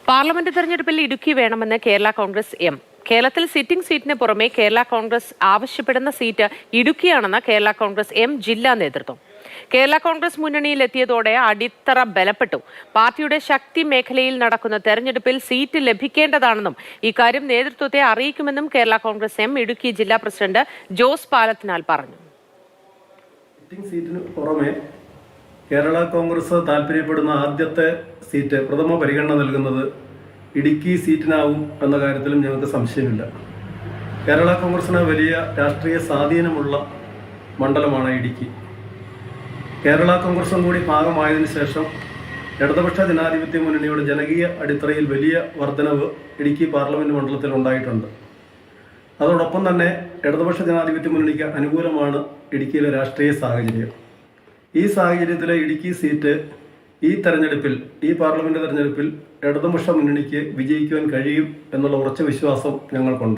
Parliament തെരഞ്ഞെടുപ്പിൽ ഇടുക്കി വേണമെന്ന് Kerala Congress M. കേരളത്തിൽ സിറ്റിംഗ് സീറ്റിന് പുറമെ കേരള കോൺഗ്രസ് ആവശ്യപ്പെടുന്ന സീറ്റ് ഇടുക്കിയാണെന്ന് കേരള കോൺഗ്രസ് എം ജില്ലാ നേതൃത്വം. കേരള കോൺഗ്രസ് മുന്നണിയിലെത്തിയതോടെ അടിത്തറ ബലപ്പെട്ടു. പാർട്ടിയുടെ ശക്തി മേഖലയിൽ നടക്കുന്ന തെരഞ്ഞെടുപ്പിൽ സീറ്റ് ലഭിക്കേണ്ടതാണെന്നും ഇക്കാര്യം നേതൃത്വത്തെ അറിയിക്കുമെന്നും കേരള കോൺഗ്രസ് എം ഇടുക്കി ജില്ലാ പ്രസിഡന്റ് ജോസ് പാലത്തിനാൽ പറഞ്ഞു. കേരള കോൺഗ്രസ് താല്പര്യപ്പെടുന്ന ആദ്യത്തെ സീറ്റ് പ്രഥമ പരിഗണന നൽകുന്നത് ഇടുക്കി സീറ്റിനാവും എന്ന കാര്യത്തിലും ഞങ്ങൾക്ക് സംശയമില്ല. കേരള കോൺഗ്രസിന് വലിയ രാഷ്ട്രീയ സ്വാധീനമുള്ള മണ്ഡലമാണ് ഇടുക്കി. കേരള കോൺഗ്രസും കൂടി ഭാഗമായതിനു ശേഷം ഇടതുപക്ഷ ജനാധിപത്യ മുന്നണിയുടെ ജനകീയ അടിത്തറയിൽ വലിയ വർധനവ് ഇടുക്കി പാർലമെന്റ് മണ്ഡലത്തിൽ ഉണ്ടായിട്ടുണ്ട്. അതോടൊപ്പം തന്നെ ഇടതുപക്ഷ ജനാധിപത്യ മുന്നണിക്ക് അനുകൂലമാണ് ഇടുക്കിയിലെ രാഷ്ട്രീയ സാഹചര്യം. ഈ സാഹചര്യത്തിലെ ഇടുക്കി സീറ്റ് ഈ പാർലമെന്റ് തെരഞ്ഞെടുപ്പിൽ ഇടതുപക്ഷ മുന്നണിക്ക് വിജയിക്കുവാൻ കഴിയും എന്നുള്ള ഉറച്ച വിശ്വാസം ഞങ്ങൾക്കുണ്ട്.